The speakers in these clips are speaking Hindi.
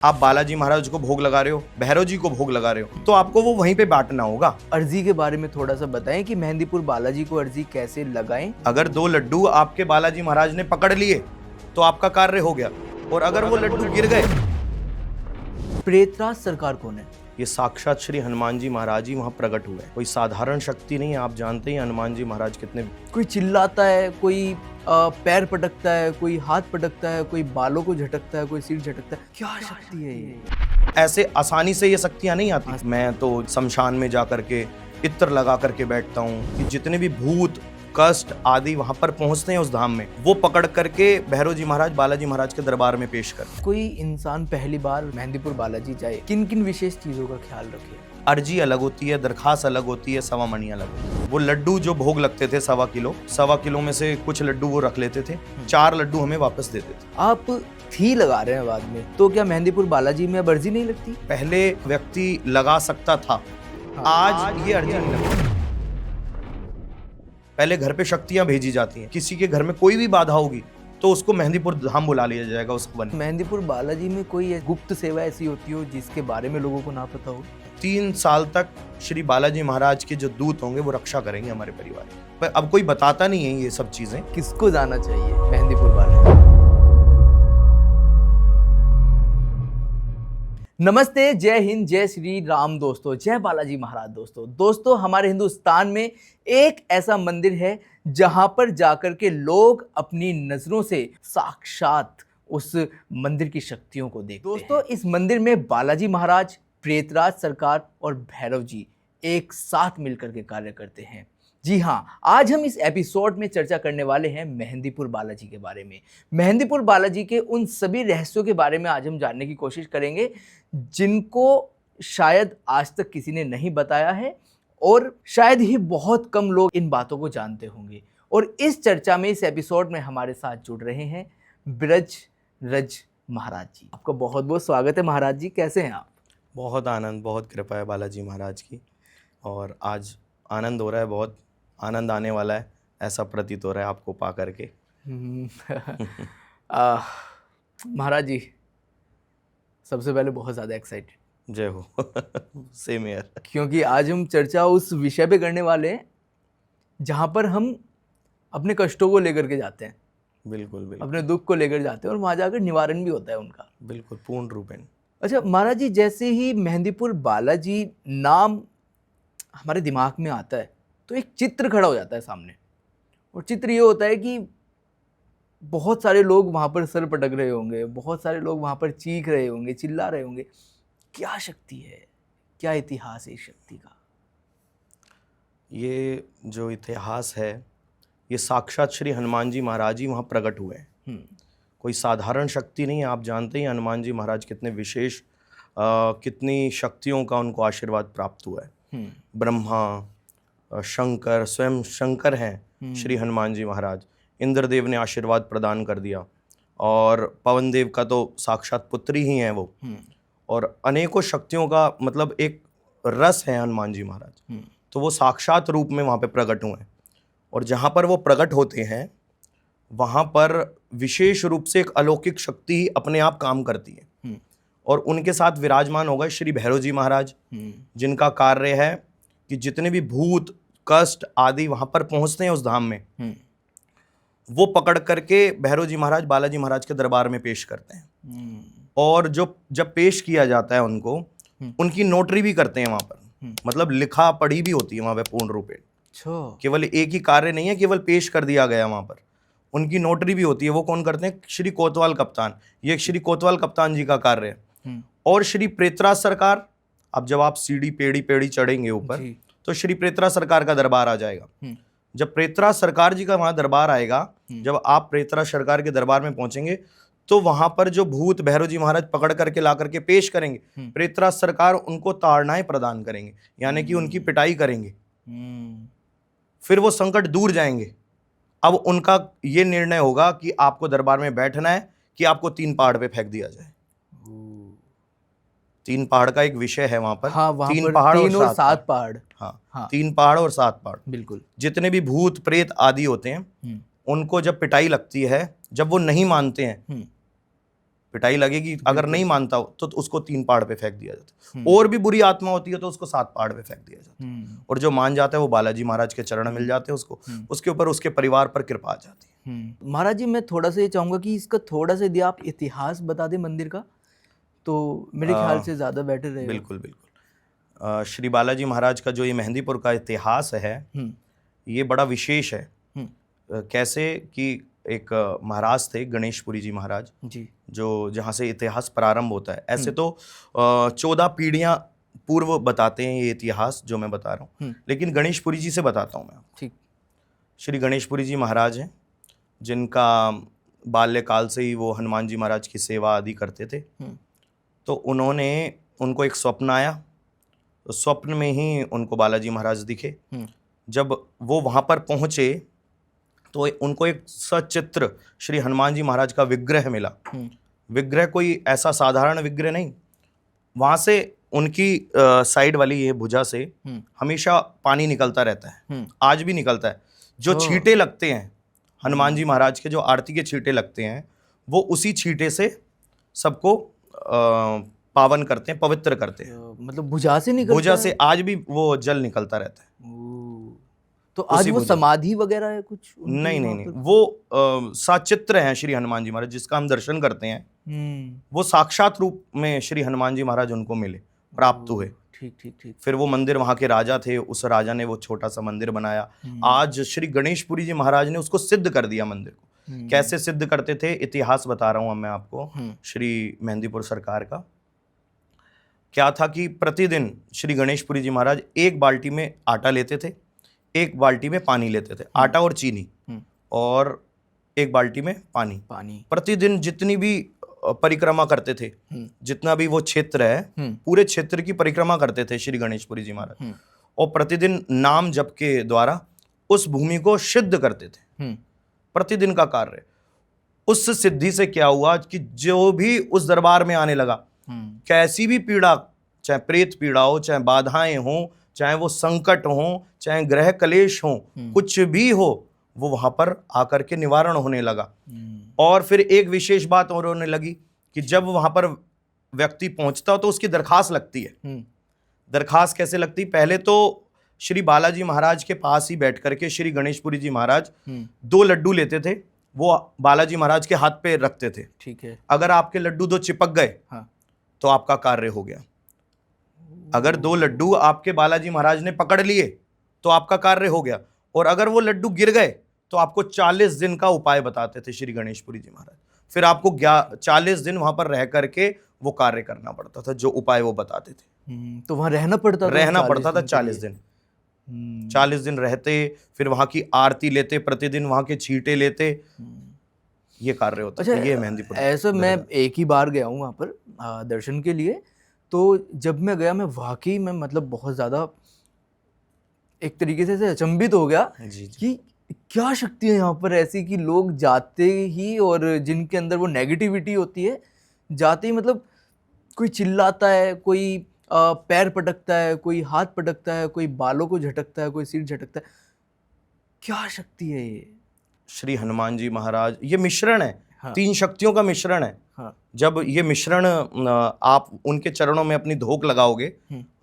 आप बालाजी महाराज को भोग लगा रहे हो, भैरव जी को भोग लगा रहे हो, तो आपको वो वहीं पे बांटना होगा। अर्जी के बारे में थोड़ा सा बताएं कि मेहंदीपुर बालाजी को अर्जी कैसे लगाएं। अगर 2 लड्डू आपके बालाजी महाराज ने पकड़ लिए तो आपका कार्य हो गया, और अगर वो लड्डू गिर गए। प्रेतराज सरकार कौन है? ये साक्षात श्री हनुमान जी महाराज ही वहां प्रकट हुए। कोई साधारण शक्ति नहीं है, आप जानते ही हनुमान जी महाराज कितने। कोई चिल्लाता है, कोई पैर पटकता है, कोई हाथ पटकता है, कोई बालों को झटकता है, कोई सिर झटकता है। क्या शक्ति है ये? ऐसे आसानी से ये शक्तियां नहीं आती। मैं तो शमशान में जा करके इत्र लगा करके बैठता हूँ कि जितने भी भूत कष्ट आदि वहां पर पहुंचते हैं उस धाम में, वो पकड़ करके भैरव जी महाराज बालाजी महाराज के दरबार में पेश करते। कोई इंसान पहली बार मेहंदीपुर बालाजी जाए, किन किन विशेष चीजों का ख्याल रखे? अर्जी अलग होती है, दरखास्त अलग होती है, सवा मणि अलग होती है। वो लड्डू जो भोग लगते थे सवा किलो में से कुछ लड्डू वो रख लेते थे, 4 लड्डू हमें वापस देते थे। आप थी लगा रहे हैं बाद में, तो क्या मेहंदीपुर बालाजी में अब अर्जी नहीं लगती? पहले व्यक्ति लगा सकता था, आज ये अर्जी नहीं लगती। पहले घर पे शक्तियां भेजी जाती हैं, किसी के घर में कोई भी बाधा होगी तो उसको मेहंदीपुर धाम बुला लिया जाएगा उसको बने। मेहंदीपुर बालाजी में कोई गुप्त सेवा ऐसी होती हो जिसके बारे में लोगों को ना पता हो? 3 साल तक श्री बालाजी महाराज के जो दूत होंगे वो रक्षा करेंगे हमारे परिवार की। पर अब कोई बताता नहीं है ये सब चीजें। किसको जाना चाहिए मेहंदीपुर बालाजी? नमस्ते, जय हिंद, जय श्री राम दोस्तों, जय बालाजी महाराज दोस्तों, हमारे हिंदुस्तान में एक ऐसा मंदिर है जहां पर जाकर के लोग अपनी नजरों से साक्षात उस मंदिर की शक्तियों को देखते हैं। दोस्तों, इस मंदिर में बालाजी महाराज, प्रेतराज सरकार और भैरव जी एक साथ मिलकर के कार्य करते हैं। जी हाँ, आज हम इस एपिसोड में चर्चा करने वाले हैं मेहंदीपुर बालाजी के बारे में। मेहंदीपुर बालाजी के उन सभी रहस्यों के बारे में आज हम जानने की कोशिश करेंगे जिनको शायद आज तक किसी ने नहीं बताया है, और शायद ही बहुत कम लोग इन बातों को जानते होंगे। और इस चर्चा में, इस एपिसोड में हमारे साथ जुड़ रहे हैं ब्रज रज महाराज जी। आपका बहुत बहुत स्वागत है महाराज जी, कैसे हैं आप? बहुत आनंद, बहुत कृपा है बालाजी महाराज की, और आज आनंद हो रहा है, बहुत आनंद आने वाला है, ऐसा प्रतीत हो रहा है आपको पा करके। महाराज जी, सबसे पहले बहुत ज़्यादा एक्साइटेड। जय हो। Same here. क्योंकि आज हम चर्चा उस विषय पे करने वाले हैं जहाँ पर हम अपने कष्टों को लेकर के जाते हैं। बिल्कुल बिल्कुल। अपने दुख को लेकर जाते हैं और वहाँ जाकर निवारण भी होता है उनका। बिल्कुल, पूर्ण रूपेण। अच्छा महाराज जी, जैसे ही मेहंदीपुर बालाजी नाम हमारे दिमाग में आता है तो एक चित्र खड़ा हो जाता है सामने, और चित्र ये होता है कि बहुत सारे लोग वहाँ पर सर पटक रहे होंगे, बहुत सारे लोग वहाँ पर चीख रहे होंगे, चिल्ला रहे होंगे। क्या शक्ति है, क्या इतिहास है इस शक्ति का? ये जो इतिहास है, ये साक्षात श्री हनुमान जी महाराज ही वहाँ प्रकट हुए हैं। कोई साधारण शक्ति नहीं है, आप जानते ही हनुमान जी महाराज कितने विशेष, कितनी शक्तियों का उनको आशीर्वाद प्राप्त हुआ है। ब्रह्मा, शंकर, स्वयं शंकर हैं श्री हनुमान जी महाराज। इंद्रदेव ने आशीर्वाद प्रदान कर दिया, और पवन देव का तो साक्षात पुत्री ही हैं वो। और अनेकों शक्तियों का मतलब एक रस है हनुमान जी महाराज। तो वो साक्षात रूप में वहाँ पे प्रकट हुए हैं, और जहाँ पर वो प्रकट होते हैं वहाँ पर विशेष रूप से एक अलौकिक शक्ति ही अपने आप काम करती है। और उनके साथ विराजमान हो गए श्री भैरव जी महाराज, जिनका कार्य है कि जितने भी भूत कष्ट आदि वहाँ पर पहुँचते हैं उस धाम में, वो पकड़ करके भैरव जी महाराज बालाजी महाराज के दरबार में पेश करते हैं। और जब पेश किया जाता है उनको, उनकी नोटरी भी करते हैं वहाँ पर, मतलब लिखा पढ़ी भी होती है वहाँ पे पूर्ण रूप में। केवल एक ही कार्य नहीं है केवल पेश कर दिया गया, वहाँ पर उनकी नोटरी भी होती है। वो कौन करते हैं? श्री कोतवाल कप्तान। ये श्री कोतवाल कप्तान जी का कार्य है। और श्री प्रेतराज सरकार, अब जब आप सीढ़ी पेड़ी चढ़ेंगे ऊपर तो श्री प्रेतराज सरकार का दरबार आ जाएगा। जब प्रेतराज सरकार जी का वहां दरबार आएगा, जब आप प्रेतराज सरकार के दरबार में पहुंचेंगे तो वहां पर जो भूत भैरव जी महाराज पकड़ करके ला करके पेश करेंगे, प्रेतराज सरकार उनको ताड़नाएं प्रदान करेंगे, यानी कि उनकी पिटाई करेंगे। फिर वो संकट दूर जाएंगे। अब उनका ये निर्णय होगा कि आपको दरबार में बैठना है कि आपको 3 पहाड़ पे फेंक दिया जाए। 3 पहाड़ का एक विषय है वहां पर। हाँ, वहाँ 3 पर पहाड़ 3 और और 7 पहाड़। हाँ, 3 पहाड़ और 7 पहाड़। बिल्कुल। जितने भी भूत प्रेत आदि होते हैं, उनको जब पिटाई लगती है, जब वो नहीं मानते हैं, पिटाई लगेगी, अगर नहीं मानता हो तो उसको 3 पहाड़ पे फेंक दिया जाता है। और भी बुरी आत्मा होती है तो उसको 7 पहाड़ पे फेंक दिया जाता है। और जो मान जाता है वो बालाजी महाराज के चरण मिल जाते हैं उसको, उसके ऊपर उसके परिवार पर कृपा आ जाती है। महाराज जी, मैं थोड़ा सा ये चाहूंगा कि इसका थोड़ा सा यदि आप इतिहास बता दें मंदिर का, तो मेरे ख्याल से ज़्यादा बेटर रहेगा। बिल्कुल बिल्कुल। श्री बालाजी महाराज का जो ये मेहंदीपुर का इतिहास है ये बड़ा विशेष है। कैसे कि एक महाराज थे गणेशपुरी जी महाराज जी, जो जहाँ से इतिहास प्रारंभ होता है। ऐसे तो 14 पीढ़ियाँ पूर्व बताते हैं ये इतिहास जो मैं बता रहा हूँ, लेकिन गणेशपुरी जी से बताता हूँ मैं। ठीक। श्री गणेशपुरी जी महाराज हैं जिनका बाल्यकाल से ही वो हनुमान जी महाराज की सेवा आदि करते थे। तो उनको एक स्वप्न आया, तो स्वप्न में ही उनको बालाजी महाराज दिखे। जब वो वहाँ पर पहुँचे तो उनको एक सचित्र श्री हनुमान जी महाराज का विग्रह मिला। विग्रह कोई ऐसा साधारण विग्रह नहीं, वहाँ से उनकी साइड वाली ये भुजा से हमेशा पानी निकलता रहता है, आज भी निकलता है। जो छींटे लगते हैं हनुमान जी महाराज के, जो आरती के छींटे लगते हैं, वो उसी छींटे से सबको पावन करते हैं, पवित्र करते हैं। मतलब भुजा से निकलता भुजा से आज भी वो जल निकलता रहता है। तो आज वो समाधि वगैरह है कुछ? नहीं, वो साचित्र हैं श्री हनुमान जी महाराज, जिसका हम दर्शन करते हैं। वो साक्षात रूप में श्री हनुमान जी महाराज उनको मिले, प्राप्त हुए। ठीक। फिर वो मंदिर, वहाँ के राजा थे, उस राजा ने वो छोटा सा मंदिर बनाया। आज श्री गणेशपुरी जी महाराज ने उसको सिद्ध कर दिया मंदिर को। कैसे सिद्ध करते थे, इतिहास बता रहा हूँ मैं आपको श्री मेहंदीपुर सरकार का। क्या था कि प्रतिदिन श्री गणेशपुरी जी महाराज 1 बाल्टी में आटा लेते थे, 1 बाल्टी में पानी लेते थे, आटा और चीनी, और 1 बाल्टी में पानी। प्रतिदिन जितनी भी परिक्रमा करते थे, जितना भी वो क्षेत्र है, पूरे क्षेत्र की परिक्रमा करते थे श्री गणेशपुरी जी महाराज, और प्रतिदिन नाम जप के द्वारा उस भूमि को सिद्ध करते थे। प्रतिदिन का कार्य। उस सिद्धि से क्या हुआ कि जो भी उस दरबार में आने लगा, कैसी भी पीड़ा, चाहे प्रेत पीड़ा हो, चाहे बाधाएं हो, चाहे वो संकट हो, चाहे ग्रह कलेश हो, कुछ भी हो, वो वहां पर आकर के निवारण होने लगा। और फिर एक विशेष बात और होने लगी कि जब वहां पर व्यक्ति पहुंचता हो तो उसकी दरखास्त लगती है। दरखास्त कैसे लगती? पहले तो श्री बालाजी महाराज के पास ही बैठ करके श्री गणेशपुरी जी महाराज 2 लड्डू लेते थे, वो बालाजी महाराज के हाथ पे रखते थे। ठीक है। अगर आपके लड्डू 2 चिपक गए तो आपका कार्य हो गया। अगर 2 लड्डू आपके बालाजी महाराज ने पकड़ लिए तो आपका कार्य हो गया। और अगर वो लड्डू गिर गए तो आपको 40 दिन का उपाय बताते थे श्री गणेशपुरी जी महाराज। फिर आपको 40 दिन वहां पर रह करके वो कार्य करना पड़ता था, जो उपाय वो बताते थे। तो वहां रहना पड़ता था 40 दिन। 40 दिन रहते, फिर वहां की आरती लेते, प्रतिदिन वहां के छींटे लेते, ये कार्य होता है। ये मेहंदीपुर। ऐसा मैं एक ही बार गया हूँ वहाँ पर दर्शन के लिए। तो जब मैं गया, मैं वाकई में मतलब बहुत ज़्यादा एक तरीके से अचंभित हो गया कि क्या शक्ति है यहाँ पर ऐसी कि लोग जाते ही, और जिनके अंदर वो नेगेटिविटी होती है, जाते ही मतलब कोई चिल्लाता है, कोई पैर पटकता है, कोई हाथ पटकता है, कोई बालों को झटकता है, कोई सिर झटकता है। क्या शक्ति है ये? श्री हनुमान जी महाराज, ये मिश्रण है। 3 शक्तियों का मिश्रण है। जब ये मिश्रण आप उनके चरणों में अपनी धोक लगाओगे,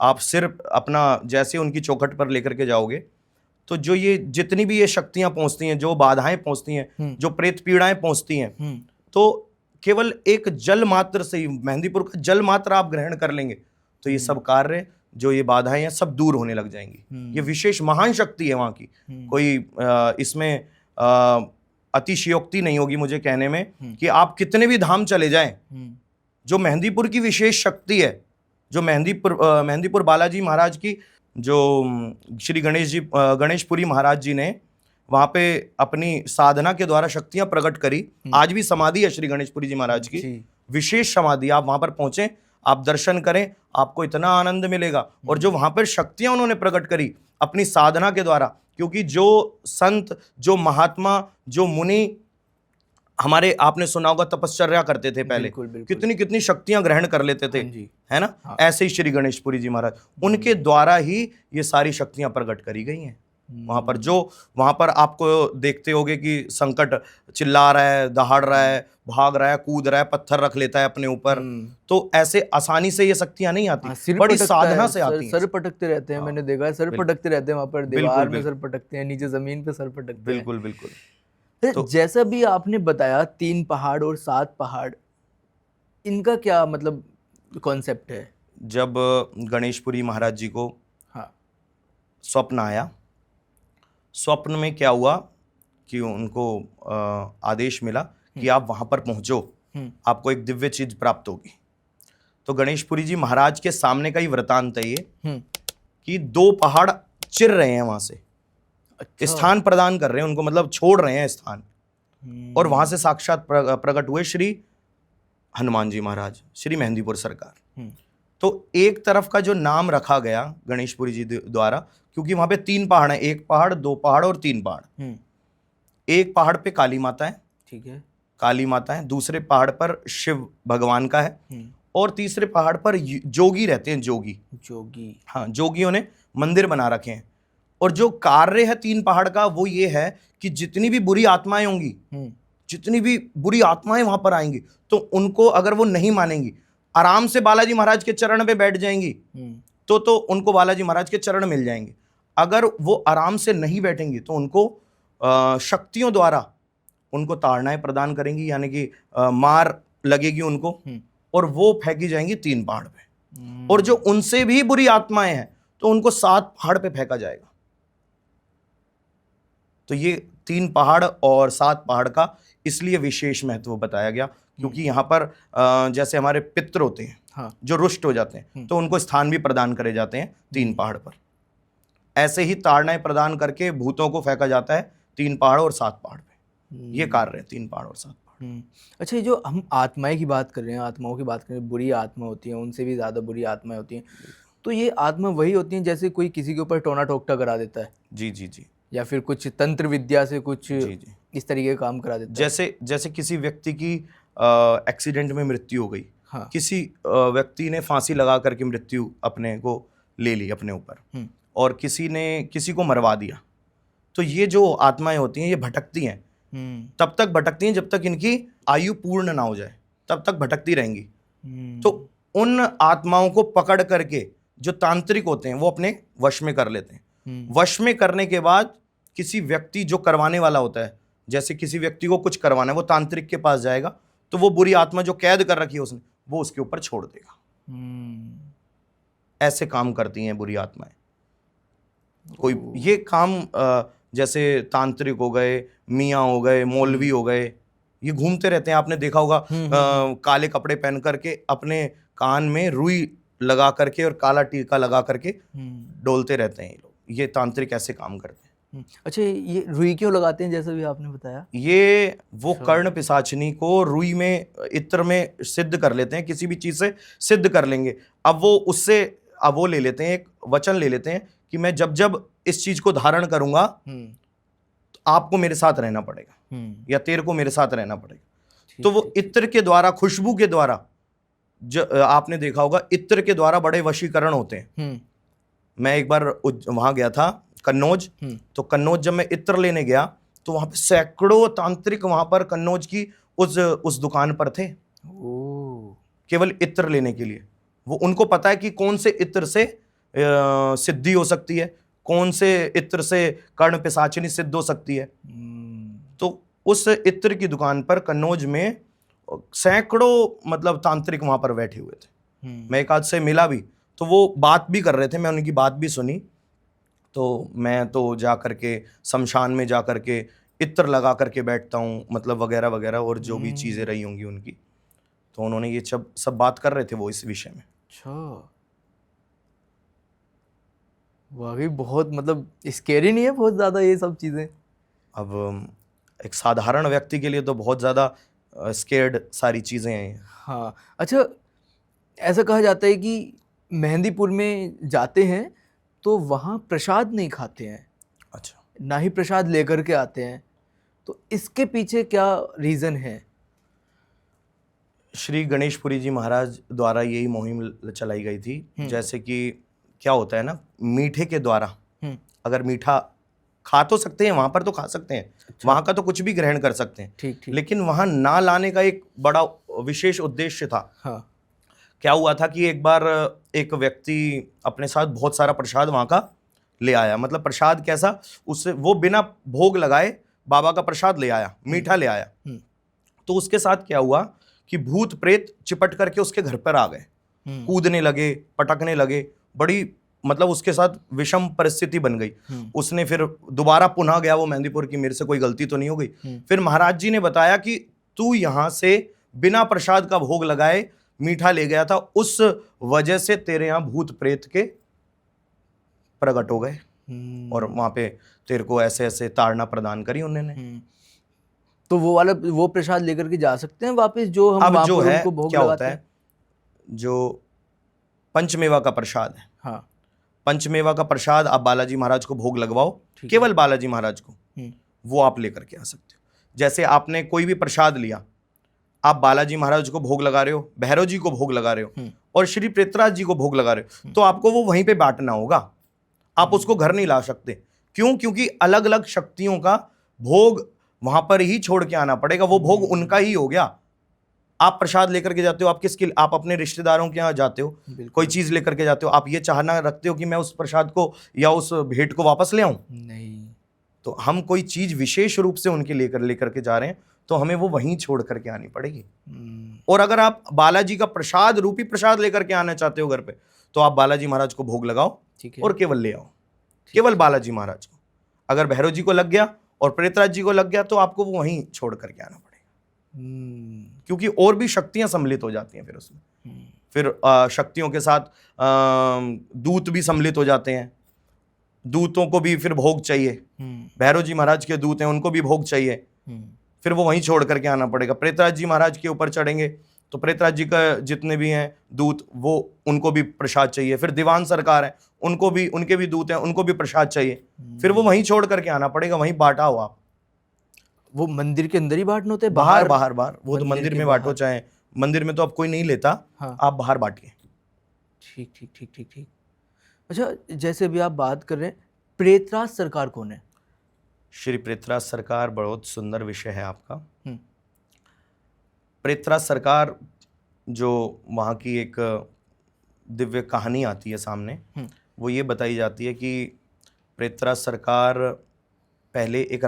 आप सिर अपना जैसे उनकी चौखट पर लेकर के जाओगे, तो जो ये जितनी भी ये शक्तियां पहुंचती हैं, जो बाधाएं पहुंचती हैं, जो प्रेत पीड़ाएं पहुंचती हैं, तो केवल एक जल मात्र से ही, मेहंदीपुर का जल मात्र आप ग्रहण कर लेंगे तो ये सब कार्य, जो ये बाधाएं हैं, सब दूर होने लग जाएंगी। ये विशेष महान शक्ति है वहां की। कोई इसमें अतिशयोक्ति नहीं होगी मुझे कहने में कि आप कितने भी धाम चले जाएं, जो मेहंदीपुर की विशेष शक्ति है, जो मेहंदीपुर बालाजी महाराज की, जो श्री गणेशपुरी महाराज जी ने वहाँ पे अपनी साधना के द्वारा शक्तियां प्रकट करी। आज भी समाधि है श्री गणेशपुरी जी महाराज की, विशेष समाधि। आप वहाँ पर पहुँचें, आप दर्शन करें, आपको इतना आनंद मिलेगा। और जो वहाँ पर शक्तियां उन्होंने प्रकट करी अपनी साधना के द्वारा, क्योंकि जो संत, जो महात्मा, जो मुनि हमारे, आपने सुना होगा तपश्चर्या करते थे पहले, कितनी कितनी शक्तियां ग्रहण कर लेते थे, है ना? ऐसे ही श्री गणेशपुरी जी महाराज, उनके द्वारा ही ये सारी शक्तियां प्रकट करी गई हैं। वहां पर आपको देखते होगे कि संकट चिल्ला रहा है, दहाड़ रहा है, भाग रहा है, कूद रहा है, पत्थर रख लेता है अपने ऊपर, तो ऐसे आसानी से ये शक्तियां नहीं आती, सिर बड़ी पटकता साधना है, से आती हैं। सर पटकते रहते हैं, मैंने देखा है, सर पटकते रहते हैं वहां पर, दीवार में सर पटकते हैं, नीचे जमीन पे सर पटकते हैं। बिल्कुल बिल्कुल। तो जैसा भी आपने बताया 3 पहाड़ और 7 पहाड़, इनका क्या मतलब कॉन्सेप्ट है? जब गणेशपुरी महाराज जी को स्वप्न आया, स्वप्न में क्या हुआ कि उनको आदेश मिला कि आप वहां पर पहुंचो, आपको एक दिव्य चीज प्राप्त होगी। तो गणेशपुरी जी महाराज के सामने का ही वृतांत है ये कि 2 पहाड़ चिर रहे हैं वहां से, स्थान प्रदान कर रहे हैं उनको, मतलब छोड़ रहे हैं स्थान, और वहां से साक्षात प्रकट हुए श्री हनुमान जी महाराज, श्री मेहंदीपुर सरकार। तो एक तरफ का जो नाम रखा गया गणेशपुरी जी द्वारा, क्योंकि वहां पे 3 पहाड़ हैं, 1 पहाड़, 2 पहाड़ और 3 पहाड़। एक पहाड़ पे काली माता है, ठीक है, काली माता है, दूसरे पहाड़ पर शिव भगवान का है, और तीसरे पहाड़ पर जोगी रहते हैं, जोगी। हाँ, जोगियों ने मंदिर बना रखे हैं। और जो कार्य है 3 पहाड़ का वो ये है कि जितनी भी बुरी आत्माएं होंगी, जितनी भी बुरी आत्माएं वहां पर आएंगी, तो उनको अगर वो नहीं मानेंगी, आराम से बालाजी महाराज के चरण पे बैठ जाएंगी, तो उनको बालाजी महाराज के चरण मिल जाएंगे। अगर वो आराम से नहीं बैठेंगी तो उनको शक्तियों द्वारा उनको ताड़नाएं प्रदान करेंगी, यानी कि मार लगेगी उनको, और वो फेंकी जाएंगी 3 पहाड़ पे। और जो उनसे भी बुरी आत्माएं हैं तो उनको 7 पहाड़ पे फेंका जाएगा। तो ये 3 पहाड़ और 7 पहाड़ का इसलिए विशेष महत्व बताया गया, क्योंकि यहाँ पर जैसे हमारे पितृ होते हैं, जो रुष्ट हो जाते हैं, तो उनको स्थान भी प्रदान करे जाते हैं 3 पहाड़ पर। ऐसे ही ताड़नाएं प्रदान करके भूतों को फेंका जाता है 3 पहाड़ और 7 पहाड़ पे। ये कार्य है 3 पहाड़ और 7 पहाड़। अच्छा, ये जो हम आत्माएं की बात कर रहे हैं, आत्माओं की बात कर रहे हैं, बुरी आत्मा होती हैं, उनसे भी ज़्यादा बुरी आत्माएं होती हैं, तो ये आत्मा वही होती हैं जैसे कोई किसी के ऊपर टोना टोकटा करा देता है? जी, या फिर कुछ तंत्र विद्या से कुछ इस तरीके का काम करा देता है? जैसे किसी व्यक्ति की एक्सीडेंट में मृत्यु हो गई, किसी व्यक्ति ने फांसी लगा करके मृत्यु अपने को ले ली अपने ऊपर, और किसी ने किसी को मरवा दिया, तो ये जो आत्माएं होती हैं ये भटकती हैं, तब तक भटकती हैं जब तक इनकी आयु पूर्ण ना हो जाए, तब तक भटकती रहेंगी। तो उन आत्माओं को पकड़ करके जो तांत्रिक होते हैं वो अपने वश में कर लेते हैं। वश में करने के बाद किसी व्यक्ति जो करवाने वाला होता है, जैसे किसी व्यक्ति को कुछ करवाना है, वो तांत्रिक के पास जाएगा, तो वो बुरी आत्मा जो कैद कर रखी है उसने, वो उसके ऊपर छोड़ देगा। ऐसे काम करती हैं बुरी आत्माएं। कोई ये काम जैसे तांत्रिक हो गए, मियाँ हो गए, मौलवी हो गए, ये घूमते रहते हैं, आपने देखा होगा, काले कपड़े पहन करके अपने कान में रुई लगा करके और काला टीका लगा करके डोलते रहते हैं ये लोग। ये तांत्रिक ऐसे काम करते हैं। अच्छा, ये रुई क्यों लगाते हैं जैसा भी आपने बताया? ये वो कर्ण पिशाचिनी को रुई में, इत्र में सिद्ध कर लेते हैं, किसी भी चीज से सिद्ध कर लेंगे। अब वो ले लेते हैं, एक वचन ले लेते हैं कि मैं जब जब इस चीज को धारण करूंगा तो आपको मेरे साथ रहना पड़ेगा, या तेरे को मेरे साथ रहना पड़ेगा। तो वो इत्र के द्वारा, खुशबू के द्वारा, आपने देखा होगा इत्र के द्वारा बड़े वशीकरण होते हैं। मैं एक बार वहां गया था कन्नौज, तो कन्नौज जब मैं इत्र लेने गया तो वहां पे सैकड़ों तांत्रिक वहां पर कन्नौज की उस दुकान पर थे, केवल इत्र लेने के लिए। वो उनको पता है कि कौन से इत्र से सिद्धि हो सकती है, कौन से इत्र से कर्ण पिशाचिनी सिद्ध हो सकती है। तो उस इत्र की दुकान पर कन्नौज में सैकड़ों मतलब तांत्रिक वहां पर बैठे हुए थे। मैं एक आध से मिला भी, तो वो बात भी कर रहे थे, मैं उनकी बात भी सुनी। तो मैं तो जा करके शमशान में जा करके इत्र लगा करके बैठता हूँ, मतलब वगैरह वगैरह, और जो भी चीज़ें रही होंगी उनकी। तो उन्होंने ये सब बात कर रहे थे वो इस विषय में। अच्छा, वाकई बहुत मतलब स्केरी नहीं है बहुत ज़्यादा ये सब चीज़ें? अब एक साधारण व्यक्ति के लिए तो बहुत ज़्यादा स्केर्ड सारी चीज़ें हैं। हाँ। अच्छा, ऐसा कहा जाता है कि मेहंदीपुर में जाते हैं तो वहाँ प्रसाद नहीं खाते हैं। अच्छा। ना ही प्रसाद लेकर के आते हैं, तो इसके पीछे क्या रीज़न है? श्री गणेशपुरी जी महाराज द्वारा यही मुहिम चलाई गई थी। जैसे कि क्या होता है ना, मीठे के द्वारा अगर मीठा खा तो सकते हैं, वहां पर तो खा सकते हैं, वहां का तो कुछ भी ग्रहण कर सकते हैं, ठीक ठीक। लेकिन वहां ना लाने का एक बड़ा विशेष उद्देश्य था। हाँ। क्या हुआ था कि एक बार एक व्यक्ति अपने साथ बहुत सारा प्रसाद वहां का ले आया। मतलब प्रसाद कैसा, उससे वो बिना भोग लगाए बाबा का प्रसाद ले आया, मीठा ले आया। तो उसके साथ क्या हुआ कि भूत प्रेत चिपट करके उसके घर पर आ गए, कूदने लगे, पटकने लगे, बड़ी मतलब उसके साथ विषम परिस्थिति बन गई। उसने फिर दोबारा पुनः गया वो मेहंदीपुर की, मेरे से कोई गलती तो नहीं हो गई। फिर महाराज जी ने बताया कि तू यहां से बिना प्रसाद का भोग लगाए मीठा ले गया था, उस वजह से तेरे यहां भूत प्रेत के प्रकट हो गए और वहां पे तेरे को ऐसे ऐसे ताड़ना प्रदान करी उन्होंने। तो वो वाला वो प्रसाद लेकर के जा सकते हैं वापस, जो हम अब जो है उनको भोग क्या लगाते होता है, जो पंचमेवा का प्रसाद है, हाँ, पंचमेवा का प्रसाद आप बालाजी महाराज को भोग लगवाओ, केवल बालाजी महाराज को, वो आप लेकर के आ सकते हो। जैसे आपने कोई भी प्रसाद लिया, आप बालाजी महाराज को भोग लगा रहे हो, भैरव जी को भोग लगा रहे हो और श्री प्रेतराज जी को भोग लगा रहे हो, तो आपको वो वहीं पे बांटना होगा, आप उसको घर नहीं ला सकते। क्यों? क्योंकि अलग अलग शक्तियों का भोग वहां पर ही छोड़ के आना पड़ेगा, वो भोग उनका ही हो गया। आप प्रसाद लेकर के जाते हो, आप किसके, आप अपने रिश्तेदारों के यहाँ जाते हो, कोई चीज लेकर के जाते हो, आप ये चाहना रखते हो कि मैं उस प्रसाद को या उस भेंट को वापस ले आऊं? नहीं। तो हम कोई चीज विशेष रूप से उनके लेकर के जा रहे हैं, तो हमें वो वहीं छोड़ करके आनी पड़ेगी। और अगर आप बालाजी का प्रसाद रूपी प्रसाद लेकर के आना चाहते हो घर पे, तो आप बालाजी महाराज को भोग लगाओ और केवल ले आओ, केवल बालाजी महाराज को। अगर भैरव जी को लग गया और प्रेतराज जी को लग गया, तो आपको वो वहीं छोड़ करके आना पड़ेगा, क्योंकि और भी शक्तियां सम्मिलित हो जाती हैं फिर उसमें। फिर शक्तियों के साथ दूत भी सम्मिलित हो जाते हैं, दूतों को भी फिर भोग चाहिए, भैरव जी महाराज के दूत हैं, उनको भी भोग चाहिए, फिर वो वहीं छोड़ करके आना पड़ेगा। प्रेतराज जी महाराज के ऊपर चढ़ेंगे तो प्रेतराज जी का जितने भी हैं दूत, वो उनको भी प्रसाद चाहिए। फिर दीवान सरकार है, उनको भी, उनके भी दूत हैं, उनको भी प्रसाद चाहिए, फिर वो वहीं छोड़ करके आना पड़ेगा, वहीं बांटा हो आप। वो मंदिर के अंदर ही बांटने होते हैं? बाहर बाहर बाहर, वो तो मंदिर में बांटो, चाहे मंदिर में तो अब कोई नहीं लेता, हाँ। आप बाहर बांटिए। ठीक ठीक ठीक ठीक ठीक। अच्छा, जैसे अभी आप बात कर रहे हैं, प्रेतराज सरकार कौन है? श्री प्रेतराज सरकार बहुत सुंदर विषय है आपका। प्रेतराज सरकार जो वहाँ की एक दिव्य कहानी आती है सामने, वो ये बताई जाती है कि प्रेतराज सरकार पहले एक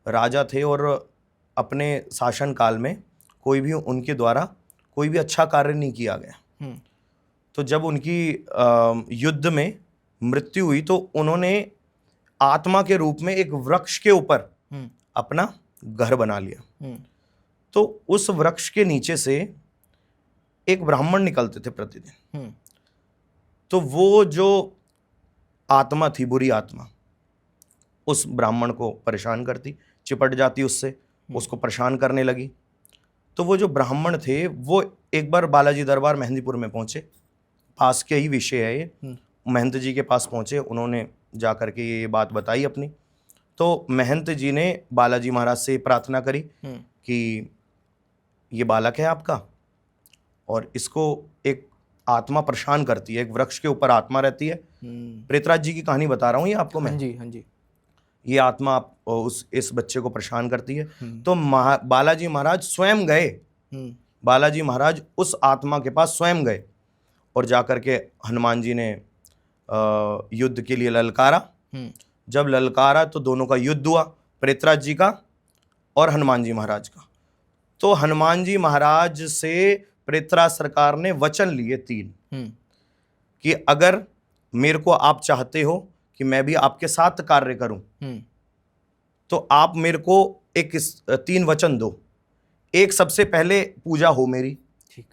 राजा थे और अपने शासन काल में कोई भी उनके द्वारा कोई भी अच्छा कार्य नहीं किया गया। तो जब उनकी युद्ध में मृत्यु हुई, तो उन्होंने आत्मा के रूप में एक वृक्ष के ऊपर अपना घर बना लिया। तो उस वृक्ष के नीचे से एक ब्राह्मण निकलते थे प्रतिदिन। तो वो जो आत्मा थी, बुरी आत्मा, उस ब्राह्मण को परेशान करती, चिपट जाती उससे, उसको परेशान करने लगी। तो वो जो ब्राह्मण थे वो एक बार बालाजी दरबार मेहंदीपुर में पहुंचे, पास के ही विषय है ये, महंत जी के पास पहुंचे, उन्होंने जा करके ये बात बताई अपनी। तो महंत जी ने बालाजी महाराज से प्रार्थना करी कि ये बालक है आपका और इसको एक आत्मा परेशान करती है, एक वृक्ष के ऊपर आत्मा रहती है। प्रेतराज जी की कहानी बता रहा हूँ ये आपको मैं। हाँ जी, हाँ जी। ये आत्मा इस बच्चे को परेशान करती है। तो बालाजी महाराज स्वयं गए, बालाजी महाराज उस आत्मा के पास स्वयं गए और जाकर के हनुमान जी ने युद्ध के लिए ललकारा। जब ललकारा तो दोनों का युद्ध हुआ, प्रेतराज जी का और हनुमान जी महाराज का। तो हनुमान जी महाराज से प्रेतराज सरकार ने वचन लिए 3 कि अगर मेरे को आप चाहते हो कि मैं भी आपके साथ कार्य करूं, तो आप मेरे को 3 वचन दो। एक, सबसे पहले पूजा हो मेरी। ठीक।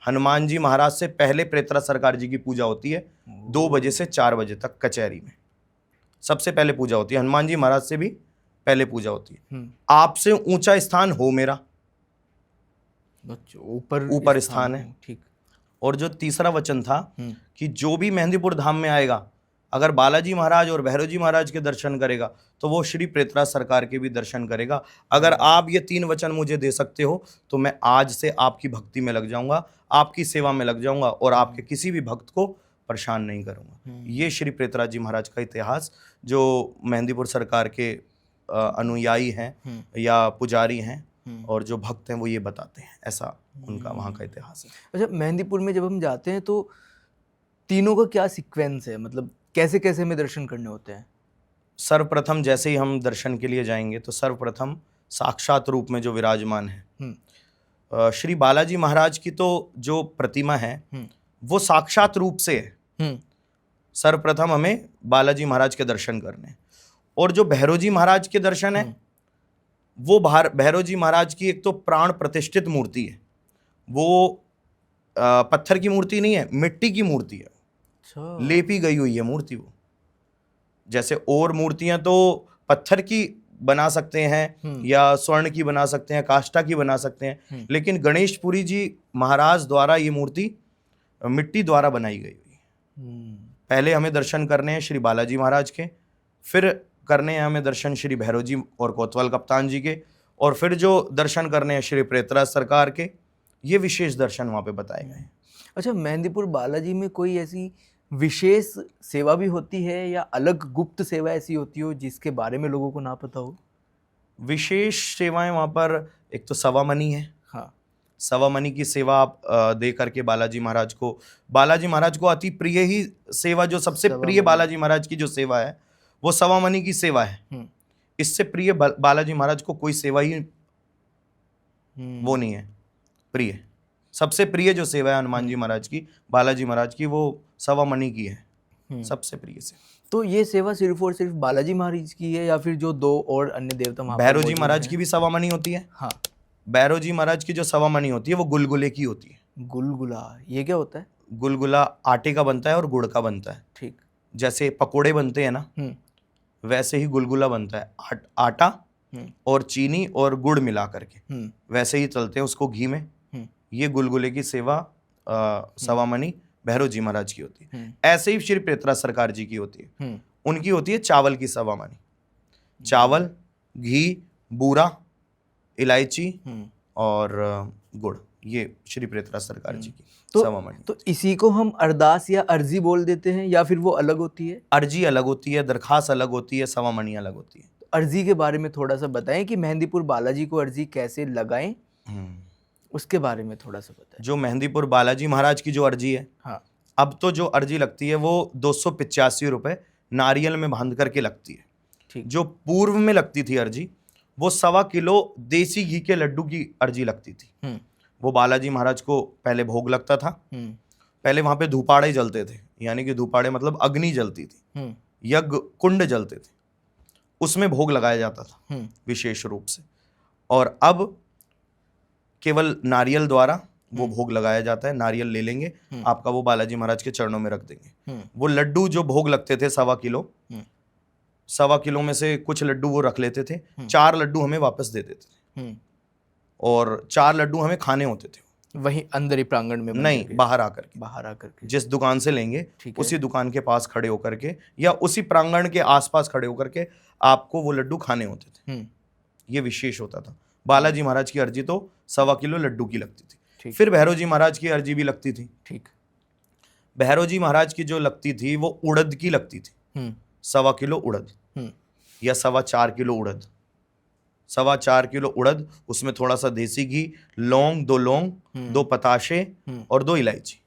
हनुमान जी महाराज से पहले प्रेतराज सरकार जी की पूजा होती है 2 बजे से 4 बजे तक कचहरी में, सबसे पहले पूजा होती है। हनुमान जी महाराज से भी पहले पूजा होती है। आपसे ऊंचा स्थान हो मेरा, ऊपर स्थान है। ठीक। और जो तीसरा वचन था कि जो भी मेहंदीपुर धाम में आएगा, अगर बालाजी महाराज और भैरव जी महाराज के दर्शन करेगा, तो वो श्री प्रेतराज सरकार के भी दर्शन करेगा। अगर आप ये 3 वचन मुझे दे सकते हो, तो मैं आज से आपकी भक्ति में लग जाऊंगा, आपकी सेवा में लग जाऊंगा और आपके किसी भी भक्त को परेशान नहीं करूँगा। ये श्री प्रेतराज जी महाराज का इतिहास जो मेहंदीपुर सरकार के अनुयायी हैं या पुजारी हैं और जो भक्त हैं वो ये बताते हैं, ऐसा उनका वहाँ का इतिहास है। अच्छा, मेहंदीपुर में जब हम जाते हैं तो तीनों का क्या सीक्वेंस है, मतलब कैसे कैसे हमें दर्शन करने होते हैं? सर्वप्रथम जैसे ही हम दर्शन के लिए जाएंगे तो सर्वप्रथम साक्षात रूप में जो विराजमान है श्री बालाजी महाराज की तो जो प्रतिमा है वो साक्षात रूप से है। सर्वप्रथम हमें बालाजी महाराज के दर्शन करने हैं। और जो भैरव जी महाराज के दर्शन है वो भैरव जी महाराज की एक तो प्राण प्रतिष्ठित मूर्ति है, वो पत्थर की मूर्ति नहीं है, मिट्टी की मूर्ति है। अच्छा। लेपी गई हुई है मूर्ति वो। जैसे और मूर्तियां तो पत्थर की बना सकते हैं या स्वर्ण की बना सकते हैं, काष्ठा की बना सकते हैं, लेकिन गणेशपुरी जी महाराज द्वारा ये मूर्ति मिट्टी द्वारा बनाई गई हुई है। पहले हमें दर्शन करने हैं श्री बालाजी महाराज के, फिर करने हैं हमें दर्शन श्री भैरव जी और कोतवाल कप्तान जी के, और फिर जो दर्शन करने हैं श्री प्रेतराज सरकार के। ये विशेष दर्शन वहाँ पे बताए गए हैं। अच्छा, मेहंदीपुर बालाजी में कोई ऐसी विशेष सेवा भी होती है या अलग गुप्त सेवा ऐसी होती हो जिसके बारे में लोगों को ना पता हो? विशेष सेवाएं वहाँ पर एक तो सवा मनी है। हाँ, सवा मनी की सेवा आप दे करके बालाजी महाराज को अति प्रिय ही सेवा, जो सबसे प्रिय बालाजी महाराज की जो सेवा है वो सवा मनी की सेवा है। इससे प्रिय बालाजी महाराज को कोई सेवा ही वो नहीं है प्रिय। सबसे प्रिय जो सेवा है हनुमान जी महाराज की, बालाजी महाराज की, वो सवा मनी की है, सबसे प्रिय से। तो ये सेवा सिर्फ और सिर्फ बालाजी महाराज की है या फिर जो दो और अन्य देवता वहाँ पर भैरव जी मौजूद महाराज हैं? की भी सवा मनी होती है। हाँ, भैरव जी महाराज की जो सवा मनी होती है वो गुलगुले की होती है। गुलगुला, ये क्या होता है? गुलगुला आटे का बनता है और गुड़ का बनता है। ठीक। जैसे पकोड़े बनते हैं ना, वैसे ही गुलगुला बनता है, आटा और चीनी और गुड़ मिला करके वैसे ही तलते हैं उसको घी में। ये गुलगुले की सेवा सवा मनी भैरव जी महाराज की होती है। ऐसे ही श्री प्रेतराज सरकार जी की होती है। उनकी होती है चावल की सवा मनी। चावल, घी, बूरा, इलायची और गुड़, ये श्री प्रेतराज सरकार जी की सवा मनी। तो इसी को हम अरदास या अर्जी बोल देते हैं या फिर वो अलग होती है? अर्जी अलग होती है, दरखास्त अलग होती है, सवा मनी अलग होती है। अर्जी के बारे में थोड़ा सा बताएं कि मेहंदीपुर बालाजी को अर्जी कैसे लगाएं, उसके बारे में थोड़ा सा बताएं। जो मेहंदीपुर बालाजी महाराज की जो अर्जी है, हाँ, अब तो जो अर्जी लगती है वो 285 रुपये नारियल में बांध करके लगती है। ठीक। जो पूर्व में लगती थी अर्जी वो 1.25 किलो देसी घी के लड्डू की अर्जी लगती थी। वो बालाजी महाराज को पहले भोग लगता था। पहले वहां पे धूपाड़े जलते थे, यानी कि धूपाड़े मतलब अग्नि जलती थी, यज्ञ कुंड जलते थे, उसमें भोग लगाया जाता था विशेष रूप से। और अब केवल नारियल द्वारा वो भोग लगाया जाता है। नारियल ले लेंगे आपका, वो बालाजी महाराज के चरणों में रख देंगे। वो लड्डू जो भोग लगते थे 1.25 किलो में से कुछ लड्डू वो रख लेते थे, 4 लड्डू हमें वापस दे देते थे और 4 लड्डू हमें खाने होते थे। वहीं अंदर ही प्रांगण में? नहीं, बाहर आकर के जिस दुकान से लेंगे उसी दुकान के पास खड़े होकर के या उसी प्रांगण के आसपास खड़े होकर के आपको वो लड्डू खाने होते थे। ये विशेष होता था। बालाजी महाराज की अर्जी तो 1.25 किलो लड्डू की लगती थी। फिर भैरव जी महाराज की अर्जी भी लगती थी। ठीक। भैरव जी महाराज की जो लगती थी वो उड़द की लगती थी। 1.25 किलो उड़द या 4.25 किलो उड़द। 4.25 किलो उड़द, उसमें थोड़ा सा देसी घी, लौंग, 2 लौंग, 2 पताशे और 2 इलायची।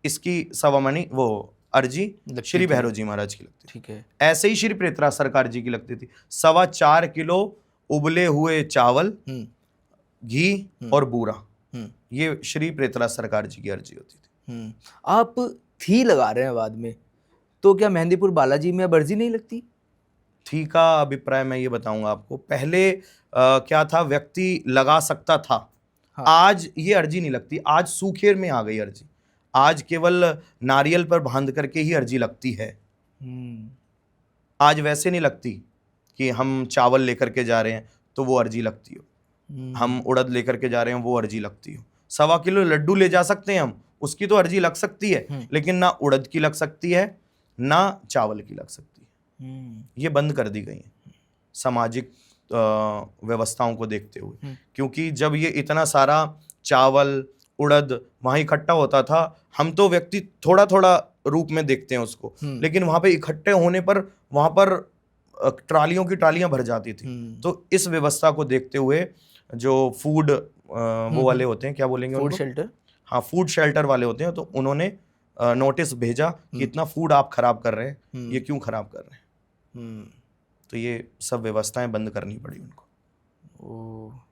इसकी सवा मनी वो अर्जी श्री भैरव जी महाराज की लगती थी। ठीक है। ऐसे ही श्री प्रेतराज सरकार जी की लगती थी 4.25 किलो उबले हुए चावल, घी और बूरा। ये श्री प्रेतराज सरकार जी की अर्जी होती थी। आप थी लगा रहे हैं बाद में, तो क्या मेहंदीपुर बालाजी में अब अर्जी नहीं लगती? थी का अभिप्राय मैं ये बताऊंगा आपको। पहले क्या था, व्यक्ति लगा सकता था। हाँ। आज ये अर्जी नहीं लगती, आज सूखेर में आ गई अर्जी। आज केवल नारियल पर बांध करके ही अर्जी लगती है। आज वैसे नहीं लगती कि हम चावल लेकर के जा रहे हैं तो वो अर्जी लगती हो, हम उड़द लेकर के जा रहे हैं वो अर्जी लगती हो। 1.25 किलो लड्डू ले जा सकते हैं हम, उसकी तो अर्जी लग सकती है, लेकिन ना उड़द की लग सकती है ना चावल की लग सकती है। ये बंद कर दी गई है सामाजिक व्यवस्थाओं को देखते हुए, क्योंकि जब ये इतना सारा चावल उड़द वहाँ इकट्ठा होता था, हम तो व्यक्ति थोड़ा थोड़ा रूप में देखते हैं उसको, लेकिन वहां पे इकट्ठे होने पर वहां पर ट्रालियों की ट्रालियां भर जाती थी। तो इस व्यवस्था को देखते हुए जो फूड वो वाले होते हैं, क्या बोलेंगे फूड उनको, शेल्टर, हाँ फूड शेल्टर वाले होते हैं, तो उन्होंने नोटिस भेजा कि इतना फूड आप खराब कर रहे हैं, ये क्यों खराब कर रहे हैं। तो ये सब व्यवस्थाएं बंद करनी पड़ी उनको।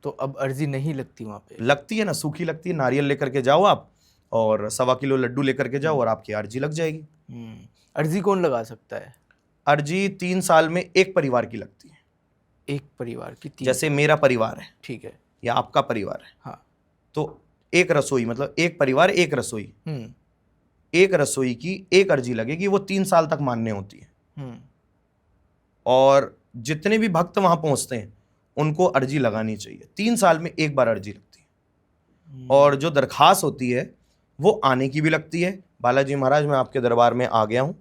तो अब अर्जी नहीं लगती वहाँ पे? लगती है ना, सूखी लगती है। नारियल लेकर के जाओ आप और 1.25 किलो लड्डू लेकर के जाओ और आपकी अर्जी लग जाएगी। अर्जी कौन लगा सकता है? अर्जी 3 साल में एक परिवार की लगती है। एक परिवार की 3? जैसे मेरा परिवार है, ठीक है, या आपका परिवार है, हाँ, तो एक रसोई, मतलब एक परिवार एक रसोई, एक रसोई की एक अर्जी लगेगी, वो 3 साल तक मान्य होती है। और जितने भी भक्त वहां पहुंचते हैं उनको अर्जी लगानी चाहिए। 3 साल में एक बार अर्जी लगती है। और जो दरखास्त होती है वो आने की भी लगती है। बालाजी महाराज, मैं आपके दरबार में आ गया हूं,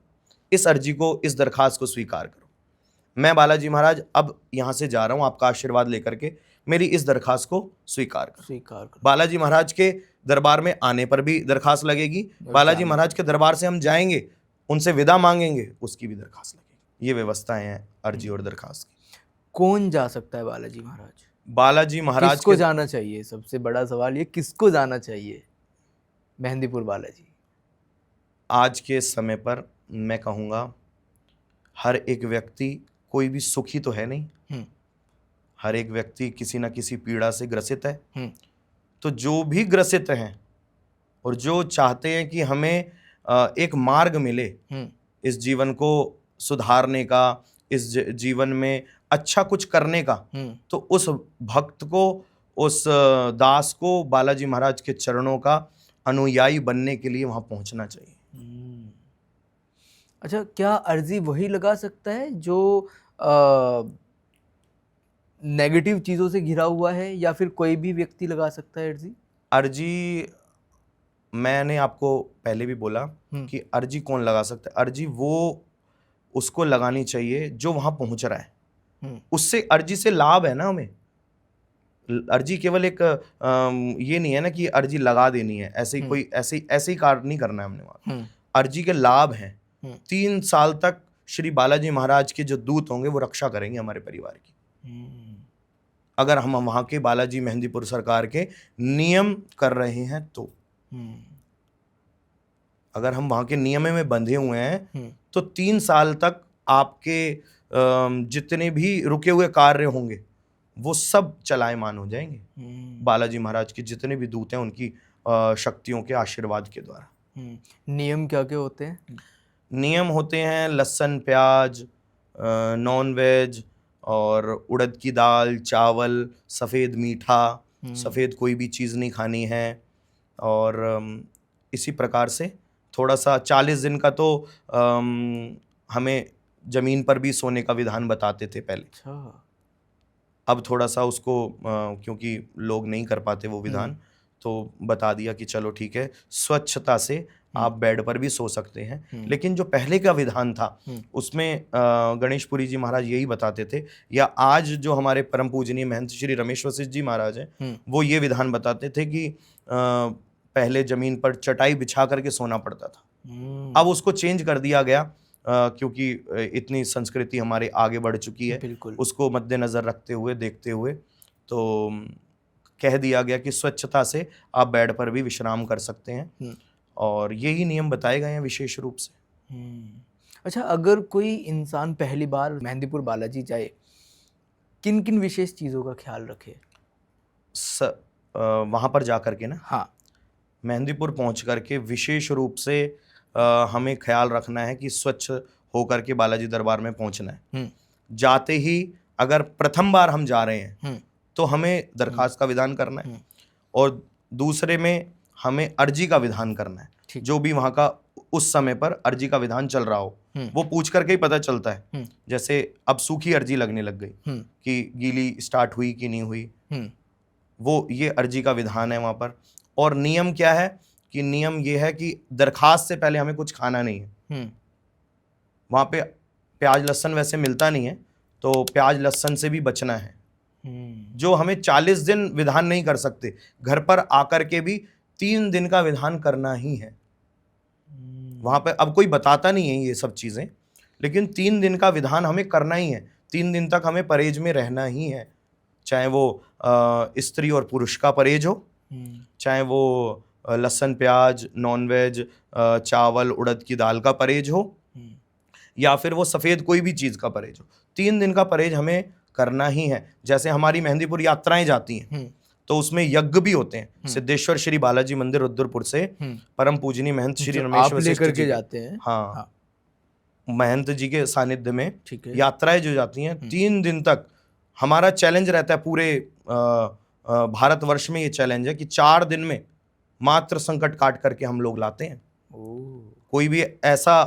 इस अर्जी को, इस दरखास्त को स्वीकार करो। मैं बालाजी महाराज अब यहां से जा रहा हूं, आपका आशीर्वाद लेकर के मेरी इस दरखास्त को स्वीकार करो। बालाजी महाराज के दरबार में आने पर भी दरखास्त लगेगी, बालाजी महाराज के दरबार से हम जाएंगे, उनसे विदा मांगेंगे, उसकी भी दरखास्त लगेगी। ये व्यवस्थाएं हैं अर्जी और दरखास्त की। कौन जा सकता है बालाजी महाराज? बालाजी महाराज किसको जाना चाहिए? सबसे बड़ा सवाल ये, किसको जाना चाहिए मेहंदीपुर बालाजी? आज के समय पर मैं कहूँगा हर एक व्यक्ति, कोई भी सुखी तो है नहीं, हर एक व्यक्ति किसी न किसी पीड़ा से ग्रसित है। तो जो भी ग्रसित हैं और जो चाहते हैं कि हमें एक मार्ग मिले इस जीवन को सुधारने का, इस जीवन में अच्छा कुछ करने का, तो उस भक्त को, उस दास को बालाजी महाराज के चरणों का अनुयायी बनने के लिए वहां पहुंचना चाहिए। अच्छा, क्या अर्जी वही लगा सकता है जो नेगेटिव चीजों से घिरा हुआ है, या फिर कोई भी व्यक्ति लगा सकता है अर्जी? अर्जी मैंने आपको पहले भी बोला कि अर्जी कौन लगा सकता है। अर्जी वो उसको लगानी चाहिए जो वहां पहुंच रहा है। उससे अर्जी से लाभ है ना हमें। अर्जी केवल एक ये नहीं है ना कि अर्जी लगा देनी है, ऐसे ही कोई ऐसे ही कार्य नहीं करना है हमने वहां। अर्जी के लाभ हैं। 3 साल तक श्री बालाजी महाराज के जो दूत होंगे वो रक्षा करेंगे हमारे परिवार की, अगर हम वहां के बालाजी मेहंदीपुर सरकार के नियम कर रहे हैं तो। अगर हम वहां के नियम में बंधे हुए हैं तो 3 साल तक आपके जितने भी रुके हुए कार्य होंगे वो सब चलायमान हो जाएंगे बालाजी महाराज के जितने भी दूत हैं उनकी शक्तियों के आशीर्वाद के द्वारा। नियम क्या क्या होते हैं? नियम होते हैं लहसुन, प्याज, नॉन वेज और उड़द की दाल, चावल, सफ़ेद मीठा, सफ़ेद कोई भी चीज़ नहीं खानी है। और इसी प्रकार से थोड़ा सा 40 दिन का तो हमें ज़मीन पर भी सोने का विधान बताते थे पहले। अच्छा। अब थोड़ा सा उसको क्योंकि लोग नहीं कर पाते वो विधान, तो बता दिया कि चलो ठीक है, स्वच्छता से आप बेड पर भी सो सकते हैं। लेकिन जो पहले का विधान था उसमें गणेशपुरी जी महाराज यही बताते थे, या आज जो हमारे परम पूजनीय महंत श्री रमेश वशिष्ठ जी महाराज हैं वो ये विधान बताते थे कि पहले जमीन पर चटाई बिछा करके सोना पड़ता था। अब उसको चेंज कर दिया गया क्योंकि इतनी संस्कृति हमारे आगे बढ़ चुकी है, उसको मद्देनजर रखते हुए, देखते हुए, तो कह दिया गया कि स्वच्छता से आप बेड पर भी विश्राम कर सकते हैं। और यही नियम बताए गए हैं विशेष रूप से। अच्छा, अगर कोई इंसान पहली बार मेहंदीपुर बालाजी जाए, किन किन विशेष चीज़ों का ख्याल रखे? वहाँ पर जा करके ना, हाँ, मेहंदीपुर पहुँच करके विशेष रूप से हमें ख्याल रखना है कि स्वच्छ होकर के बालाजी दरबार में पहुँचना है। जाते ही अगर प्रथम बार हम जा रहे हैं तो हमें दरखास्त का विधान करना है, और दूसरे में हमें अर्जी का विधान करना है। जो भी वहाँ का उस समय पर अर्जी का विधान चल रहा हो वो पूछ करके ही पता चलता है। जैसे अब सूखी अर्जी लगने लग गई कि गीली स्टार्ट हुई कि नहीं हुई, वो ये अर्जी का विधान है वहाँ पर। और नियम क्या है कि नियम ये है कि दरखास्त से पहले हमें कुछ खाना नहीं है। वहाँ पे प्याज लहसुन वैसे मिलता नहीं है, तो प्याज लहसुन से भी बचना है। जो हमें 40 दिन विधान नहीं कर सकते, घर पर आकर के भी 3 दिन का विधान करना ही है। वहाँ पे अब कोई बताता नहीं है ये सब चीज़ें, लेकिन 3 दिन का विधान हमें करना ही है। 3 दिन तक हमें परहेज में रहना ही है, चाहे वो स्त्री और पुरुष का परहेज हो, चाहे वो लहसुन प्याज नॉनवेज चावल उड़द की दाल का परहेज हो, या फिर वो सफ़ेद कोई भी चीज़ का परहेज हो। 3 दिन का परहेज हमें करना ही है। जैसे हमारी मेहंदीपुर यात्राएं जाती हैं तो उसमें यज्ञ भी होते हैं। सिद्धेश्वर श्री बालाजी मंदिर रुद्रपुर से परम पूजनीय महंत श्री रमेश वशिष्ठ लेकर जी के जाते हैं। हाँ, महंत जी के सानिध्य में ठीक है। यात्राएं जो जाती हैं 3 दिन तक हमारा चैलेंज रहता है। पूरे भारतवर्ष में ये चैलेंज है कि 4 दिन में मात्र संकट काट करके हम लोग लाते हैं। कोई भी ऐसा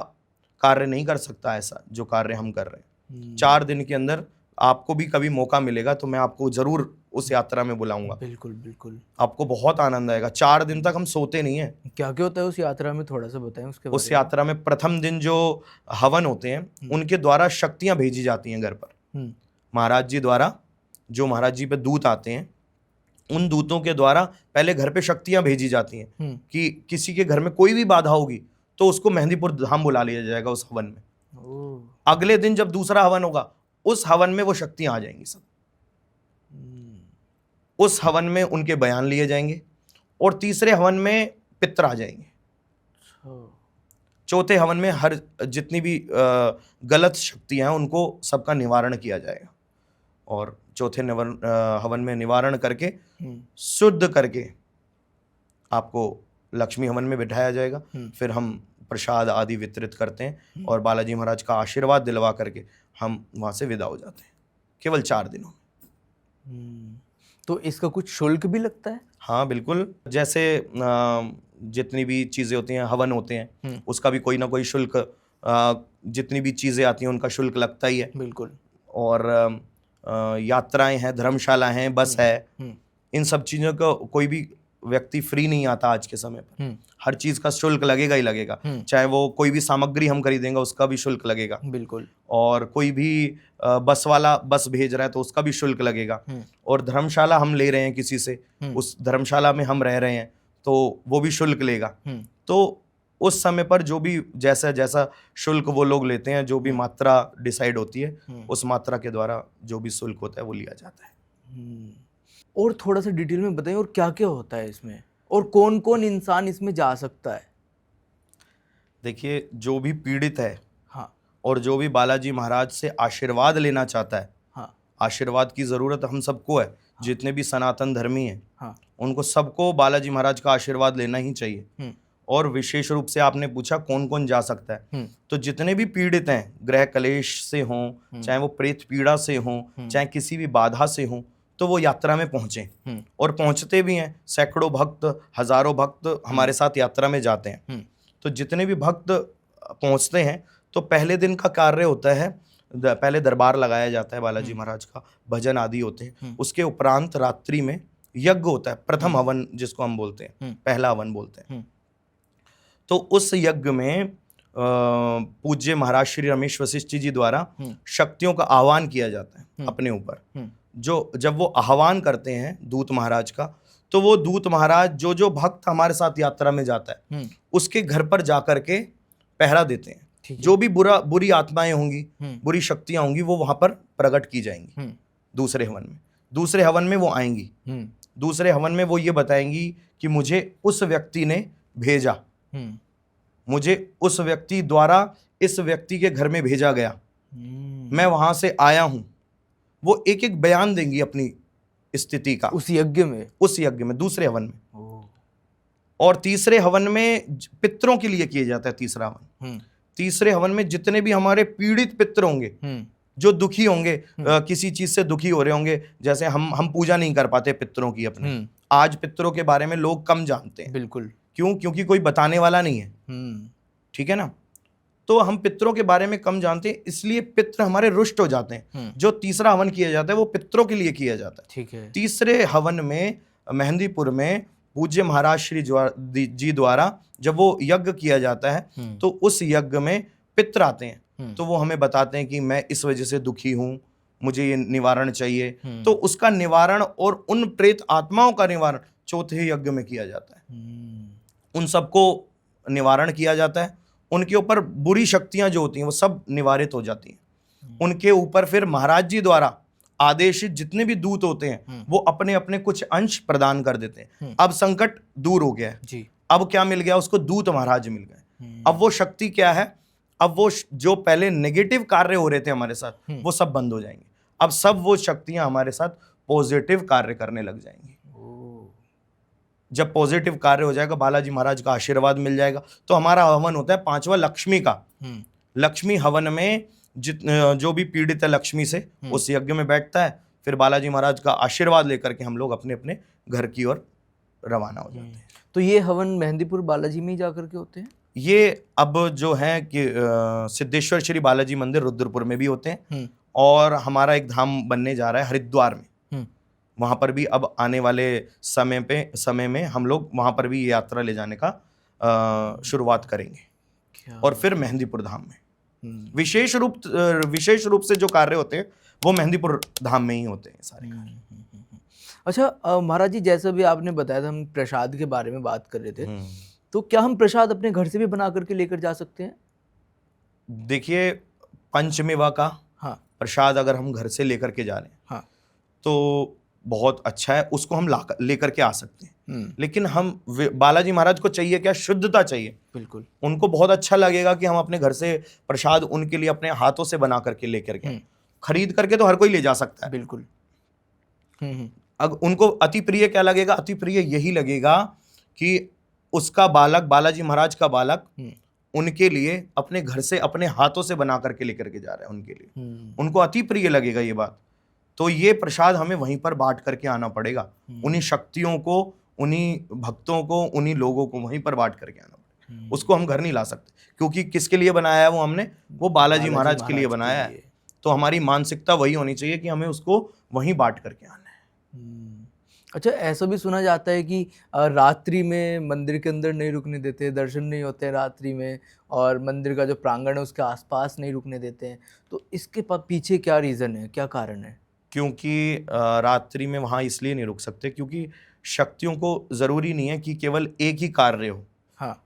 कार्य नहीं कर सकता ऐसा जो कार्य हम कर रहे हैं। 4 दिन के अंदर आपको भी कभी मौका मिलेगा तो मैं आपको जरूर उस यात्रा में बुलाऊंगा। बिल्कुल बिल्कुल, आपको बहुत आनंद आएगा। 4 दिन तक हम सोते नहीं हैं। क्या क्या होता है उस यात्रा में, थोड़ा सा बताएं उसके उस यात्रा में प्रथम दिन जो हवन होते हैं उनके द्वारा शक्तियां भेजी जाती हैं घर पर। महाराज जी द्वारा जो महाराज जी पे दूत आते हैं, उन दूतों के द्वारा पहले घर पे शक्तियां भेजी जाती हैं कि किसी के घर में कोई भी बाधा होगी तो उसको मेहंदीपुर धाम बुला लिया जाएगा उस हवन में। अगले दिन जब दूसरा हवन होगा उस हवन में वो शक्तियां आ जाएंगी सब। उस हवन में उनके बयान लिए जाएंगे और तीसरे हवन में पितर आ जाएंगे। चौथे हवन में हर जितनी भी गलत शक्तियां हैं उनको सबका निवारण किया जाएगा और चौथे हवन में निवारण करके शुद्ध करके आपको लक्ष्मी हवन में बिठाया जाएगा। फिर हम प्रसाद आदि वितरित करते हैं और बालाजी महाराज का आशीर्वाद दिलवा करके हम वहाँ से विदा हो जाते हैं, केवल 4 दिनों में। तो इसका कुछ शुल्क भी लगता है? हाँ बिल्कुल, जैसे जितनी भी चीज़ें होती हैं, हवन होते हैं, उसका भी कोई ना कोई शुल्क, जितनी भी चीज़ें आती हैं उनका शुल्क लगता ही है। बिल्कुल। और यात्राएं हैं, धर्मशाला हैं, बस है, इन सब चीज़ों का कोई भी व्यक्ति फ्री नहीं आता आज के समय पर। हर चीज़ का शुल्क लगेगा ही लगेगा। चाहे वो कोई भी सामग्री हम खरीदेंगे उसका भी शुल्क लगेगा। बिल्कुल। और कोई भी बस वाला बस भेज रहा है तो उसका भी शुल्क लगेगा। और धर्मशाला हम ले रहे हैं किसी से, उस धर्मशाला में हम रह रहे हैं तो वो भी शुल्क लेगा। तो उस समय पर जो भी जैसा जैसा शुल्क वो लोग लेते हैं, जो भी मात्रा डिसाइड होती है, उस मात्रा के द्वारा जो भी शुल्क होता है वो लिया जाता है। और थोड़ा सा डिटेल में बताइए, और क्या क्या होता है इसमें, और कौन कौन इंसान इसमें जा सकता है? देखिए, जो भी पीड़ित है, हाँ, और जो भी बालाजी महाराज से आशीर्वाद लेना चाहता है, हाँ, आशीर्वाद की ज़रूरत हम सबको है। हाँ, जितने भी सनातन धर्मी हैं, हाँ, उनको सबको बालाजी महाराज का आशीर्वाद लेना ही चाहिए। और विशेष रूप से आपने पूछा कौन कौन जा सकता है, तो जितने भी पीड़ित हैं, ग्रह कलेश से हों, चाहे वो प्रेत पीड़ा से हों, चाहे किसी भी बाधा से हों, तो वो यात्रा में पहुँचें। और पहुँचते भी हैं। सैकड़ों भक्त, हजारों भक्त हमारे साथ यात्रा में जाते हैं। तो जितने भी भक्त पहुँचते हैं तो पहले दिन का कार्य होता है, पहले दरबार लगाया जाता है बालाजी महाराज का, भजन आदि होते हैं। उसके उपरांत रात्रि में यज्ञ होता है, प्रथम हवन जिसको हम बोलते हैं, पहला हवन बोलते हैं। तो उस यज्ञ में पूज्य महाराज श्री रमेश वशिष्ठ जी द्वारा शक्तियों का आह्वान किया जाता है अपने ऊपर। जब वो आह्वान करते हैं दूत महाराज का, तो वो दूत महाराज जो भक्त हमारे साथ यात्रा में जाता है उसके घर पर जाकर के पहरा देते हैं। जो भी बुरी आत्माएं होंगी, बुरी शक्तियां होंगी, वो वहां पर प्रकट की जाएंगी। दूसरे हवन में वो आएंगी। दूसरे हवन में वो ये बताएंगी कि मुझे उस व्यक्ति ने भेजा, मुझे उस व्यक्ति द्वारा इस व्यक्ति के घर में भेजा गया, मैं वहां से आया हूं। वो एक एक बयान देंगी अपनी स्थिति का उस यज्ञ में, दूसरे हवन में। और तीसरे हवन में पितरों के लिए किया जाता है तीसरा हवन। तीसरे हवन में जितने भी हमारे पीड़ित पितर होंगे, जो दुखी होंगे, किसी चीज से दुखी हो रहे होंगे, जैसे हम पूजा नहीं कर पाते पितरों की अपने, आज पितरों के बारे में लोग कम जानते हैं। बिल्कुल। क्यों? क्योंकि कोई बताने वाला नहीं है। ठीक है ना? तो हम पितरों के बारे में कम जानते हैं, इसलिए पितर हमारे रुष्ट हो जाते हैं। जो तीसरा हवन किया जाता है वो पितरों के लिए किया जाता है। ठीक है। तीसरे हवन में मेहंदीपुर में पूज्य महाराज श्री जी द्वारा जब वो यज्ञ किया जाता है तो उस यज्ञ में पितर आते हैं। तो वो हमें बताते हैं कि मैं इस वजह से दुखी हूं, मुझे ये निवारण चाहिए। तो उसका निवारण और उन प्रेत आत्माओं का निवारण चौथे यज्ञ में किया जाता है। उन सबको निवारण किया जाता है उनके ऊपर बुरी शक्तियां जो होती हैं वो सब निवारित हो जाती हैं। उनके ऊपर फिर महाराज जी द्वारा आदेशित जितने भी दूत होते हैं वो अपने अपने कुछ अंश प्रदान कर देते हैं। अब संकट दूर हो गया है जी। अब क्या मिल गया उसको? दूत महाराज मिल गए। अब वो शक्ति क्या है? अब वो जो पहले नेगेटिव कार्य हो रहे थे हमारे साथ वो सब बंद हो जाएंगे। अब सब वो शक्तियां हमारे साथ पॉजिटिव कार्य करने लग जाएंगी। जब पॉजिटिव कार्य हो जाएगा, बालाजी महाराज का आशीर्वाद मिल जाएगा, तो हमारा हवन होता है 5वां लक्ष्मी का। लक्ष्मी हवन में जो भी पीड़ित है लक्ष्मी से उस यज्ञ में बैठता है, फिर बालाजी महाराज का आशीर्वाद लेकर के हम लोग अपने अपने घर की ओर रवाना हो जाते हैं। तो ये हवन मेहंदीपुर बालाजी में ही जाकर के होते हैं? ये अब जो है कि सिद्धेश्वर श्री बालाजी मंदिर रुद्रपुर में भी होते हैं और हमारा एक धाम बनने जा रहा है हरिद्वार में। वहां पर भी अब आने वाले समय में हम लोग वहां पर भी यात्रा ले जाने का शुरुआत करेंगे। और फिर मेहंदीपुर धाम में विशेष रूप से जो कार्य होते हैं वो मेहंदीपुर धाम में ही होते हैं सारे कार्य। अच्छा महाराज जी, जैसा भी आपने बताया था, हम प्रसाद के बारे में बात कर रहे थे, तो क्या हम प्रसाद अपने घर से भी बना करके लेकर जा सकते हैं? देखिए, पंचमेवा का प्रसाद अगर हम घर से लेकर के जा रहे हैं तो बहुत अच्छा है, उसको हम लेकर के आ सकते हैं। लेकिन हम बालाजी महाराज को चाहिए क्या? शुद्धता चाहिए। बिल्कुल। उनको बहुत अच्छा लगेगा कि हम अपने घर से प्रसाद उनके लिए अपने हाथों से बना करके लेकर के, खरीद करके तो हर कोई ले जा सकता है। बिल्कुल। अब उनको अति प्रिय क्या लगेगा? अति प्रिय यही लगेगा कि उसका बालक, बालाजी महाराज का बालक उनके लिए अपने घर से अपने हाथों से बना करके लेकर के जा रहा है उनके लिए। उनको अति प्रिय लगेगा ये बात। तो ये प्रसाद हमें वहीं पर बांट करके आना पड़ेगा। उन्हीं शक्तियों को, उन्हीं भक्तों को, उन्हीं लोगों को वहीं पर बांट करके आना पड़ेगा। उसको हम घर नहीं ला सकते, क्योंकि किसके लिए बनाया है वो हमने? वो बालाजी महाराज के लिए बनाया है। तो हमारी मानसिकता वही होनी चाहिए कि हमें उसको वहीं बांट करके आना है। अच्छा, ऐसा भी सुना जाता है कि रात्रि में मंदिर के अंदर नहीं रुकने देते, दर्शन नहीं होते हैं रात्रि में, और मंदिर का जो प्रांगण है उसके आसपास नहीं रुकने देते हैं। तो इसके पीछे क्या रीज़न है, क्या कारण है? क्योंकि रात्रि में वहाँ इसलिए नहीं रुक सकते क्योंकि शक्तियों को ज़रूरी नहीं है कि केवल एक ही कार्य हो।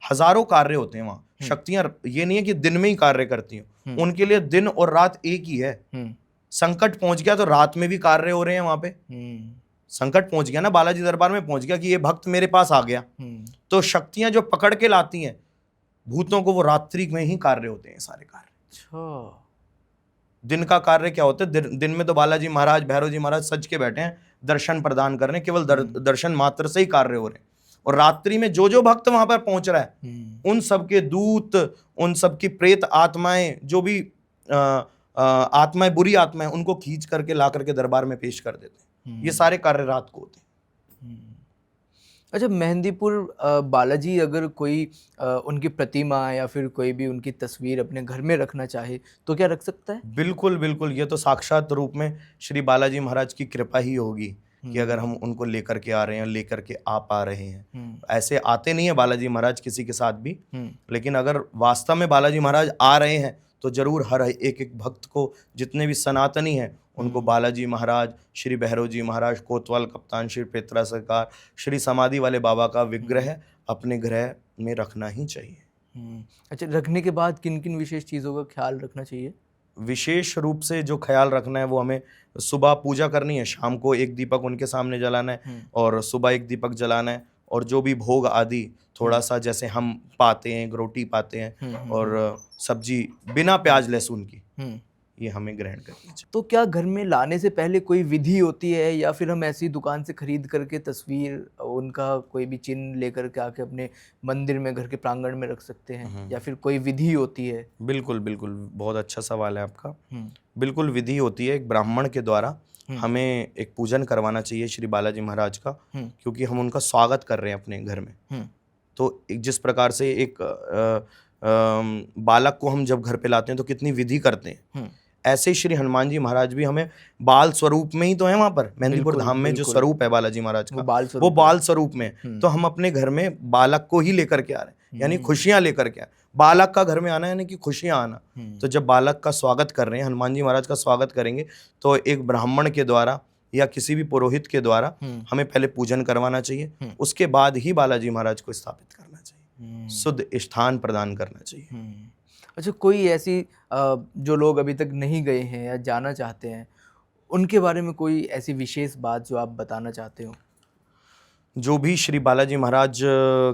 हजारों कार्य होते हैं वहाँ। शक्तियाँ ये नहीं है कि दिन में ही कार्य करती हैं, उनके लिए दिन और रात एक ही है। संकट पहुंच गया तो रात में भी कार्य हो रहे हैं वहां पे। संकट पहुंच गया ना, बालाजी दरबार में पहुंच गया कि ये भक्त मेरे पास आ गया, तो शक्तियां जो पकड़ के लाती हैं भूतों को, वो रात्रि में ही कार्य होते हैं सारे कार्य। अच्छा, दिन का कार्य क्या होता है? दिन में तो बालाजी महाराज, भैरव जी महाराज सज के बैठे हैं दर्शन प्रदान करने, केवल दर्शन मात्र से ही कार्य हो रहे हैं। और रात्रि में जो जो भक्त वहां पर पहुंच रहा है उन सबके दूत, उन सबकी प्रेत आत्माएं, जो भी आत्माएं, बुरी आत्माएं, उनको खींच करके ला करके दरबार में पेश कर देते हैं। ये सारे कार्य रात को होते हैं। अच्छा, मेहंदीपुर बालाजी अगर कोई उनकी प्रतिमा या फिर कोई भी उनकी तस्वीर अपने घर में रखना चाहे तो क्या रख सकता है? बिल्कुल बिल्कुल, ये तो साक्षात रूप में श्री बालाजी महाराज की कृपा ही होगी कि अगर हम उनको लेकर के आ रहे हैं, लेकर के आ पा रहे हैं। ऐसे आते नहीं है बालाजी महाराज किसी के साथ भी, लेकिन अगर वास्तव में बालाजी महाराज आ रहे हैं तो जरूर हर एक एक भक्त को, जितने भी सनातनी हैं उनको बालाजी महाराज, श्री भैरव जी महाराज, कोतवाल कप्तान श्री पेत्रा सरकार, श्री समाधि वाले बाबा का विग्रह अपने गृह में रखना ही चाहिए। अच्छा, रखने के बाद किन किन विशेष चीज़ों का ख्याल रखना चाहिए? विशेष रूप से जो ख्याल रखना है वो हमें सुबह पूजा करनी है, शाम को एक दीपक उनके सामने जलाना है और सुबह एक दीपक जलाना है। और जो भी भोग आदि थोड़ा सा, जैसे हम पाते हैं, रोटी पाते हैं और सब्जी बिना प्याज लहसुन की, ये हमें ग्रहण करनी चाहिए। तो क्या घर में लाने से पहले कोई विधि होती है, या फिर हम ऐसी दुकान से खरीद करके तस्वीर, उनका कोई भी चिन्ह लेकर के आके अपने मंदिर में, घर के प्रांगण में रख सकते हैं, या फिर कोई विधि होती है? बिल्कुल बिल्कुल, बहुत अच्छा सवाल है आपका। बिल्कुल विधि होती है। एक ब्राह्मण के द्वारा हमें एक पूजन करवाना चाहिए श्री बालाजी महाराज का, क्योंकि हम उनका स्वागत कर रहे हैं अपने घर में। तो जिस प्रकार से एक बालक को हम जब घर पे लाते हैं तो कितनी विधि करते हैं, ऐसे ही श्री हनुमान जी महाराज भी हमें बाल स्वरूप में ही तो है वहां पर मेहंदीपुर धाम में जो स्वरूप है बालाजी महाराज का, वो बाल स्वरूप में। तो हम अपने घर में बालक को ही लेकर के आ रहे हैं, यानी खुशियां लेकर के आ रहे हैं। बालक का घर में आना यानी कि खुशियां आना। तो जब बालक का स्वागत कर रहे हैं, हनुमान जी महाराज का स्वागत करेंगे, तो एक ब्राह्मण के द्वारा या किसी भी पुरोहित के द्वारा हमें पहले पूजन करवाना चाहिए, उसके बाद ही बालाजी महाराज को स्थापित करना चाहिए। शुद्ध स्थान प्रदान करना चाहिए। अच्छा, कोई ऐसी जो लोग अभी तक नहीं गए हैं या जाना चाहते हैं, उनके बारे में कोई ऐसी विशेष बात जो आप बताना चाहते हो? जो भी श्री बालाजी महाराज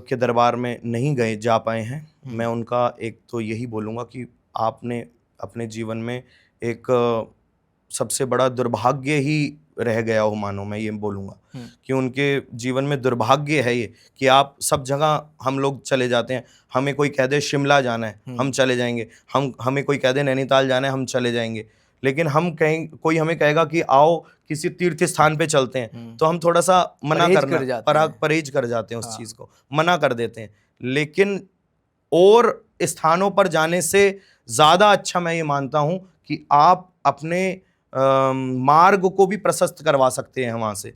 के दरबार में नहीं गए, जा पाए हैं, मैं उनका एक तो यही बोलूँगा कि आपने अपने जीवन में एक सबसे बड़ा दुर्भाग्य ही रह गया हो, मानो मैं ये बोलूँगा कि उनके जीवन में दुर्भाग्य है ये कि आप सब जगह हम लोग चले जाते हैं। हमें कोई कह दे शिमला जाना है, हम चले जाएंगे। हमें कोई कह दे नैनीताल जाना है, हम चले जाएंगे। लेकिन हम कहें, कोई हमें कहेगा कि आओ किसी तीर्थ स्थान पे चलते हैं, तो हम थोड़ा सा परहेज कर जाते हैं, उस चीज़ को मना कर देते हैं। लेकिन और स्थानों पर जाने से ज़्यादा अच्छा मैं ये मानता हूँ कि आप अपने मार्ग को भी प्रशस्त करवा सकते हैं वहाँ से।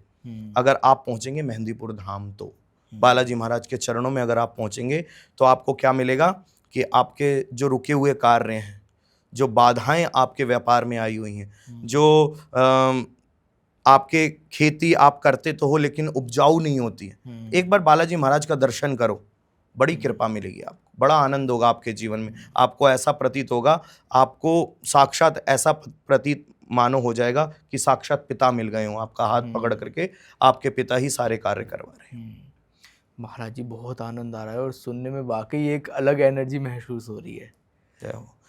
अगर आप पहुँचेंगे मेहंदीपुर धाम, तो बालाजी महाराज के चरणों में अगर आप पहुँचेंगे तो आपको क्या मिलेगा कि आपके जो रुके हुए कार्य हैं, जो बाधाएं आपके व्यापार में आई हुई हैं, जो आपके खेती आप करते तो हो लेकिन उपजाऊ नहीं होती है, एक बार बालाजी महाराज का दर्शन करो, बड़ी कृपा मिलेगी आपको, बड़ा आनंद होगा आपके जीवन में। आपको ऐसा प्रतीत होगा, आपको साक्षात ऐसा प्रतीत मानो हो जाएगा कि साक्षात पिता मिल गए हों, आपका हाथ पकड़ करके आपके पिता ही सारे कार्य करवा रहे हैं। महाराज जी, बहुत आनंद आ रहा है और सुनने में वाकई एक अलग एनर्जी महसूस हो रही है।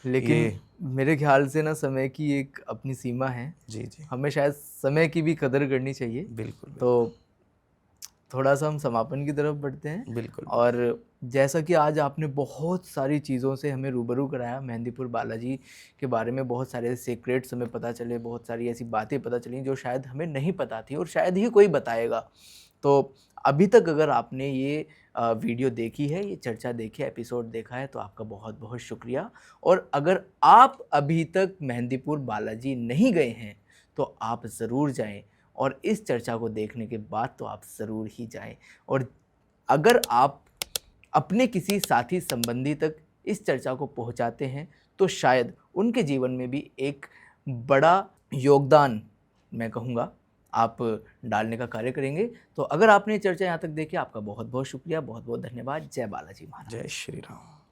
लेकिन मेरे ख्याल से ना समय की एक अपनी सीमा है। जी, हमें शायद समय की भी कदर करनी चाहिए। बिल्कुल। तो थोड़ा सा हम समापन की तरफ बढ़ते हैं। बिल्कुल। और जैसा कि आज आपने बहुत सारी चीज़ों से हमें रूबरू कराया, मेहंदीपुर बालाजी के बारे में बहुत सारे सीक्रेट्स हमें पता चले, बहुत सारी ऐसी बातें पता चली जो शायद हमें नहीं पता थी और शायद ही कोई बताएगा। तो अभी तक अगर आपने ये वीडियो देखी है, ये चर्चा देखी है, एपिसोड देखा है, तो आपका बहुत बहुत शुक्रिया। और अगर आप अभी तक मेहंदीपुर बालाजी नहीं गए हैं तो आप ज़रूर जाएं, और इस चर्चा को देखने के बाद तो आप ज़रूर ही जाएं। और अगर आप अपने किसी साथी संबंधी तक इस चर्चा को पहुंचाते हैं तो शायद उनके जीवन में भी एक बड़ा योगदान, मैं कहूँगा, आप डालने का कार्य करेंगे। तो अगर आपने चर्चा यहाँ तक देखी, आपका बहुत बहुत शुक्रिया, बहुत बहुत धन्यवाद। जय बालाजी महाराज। जय श्री राम।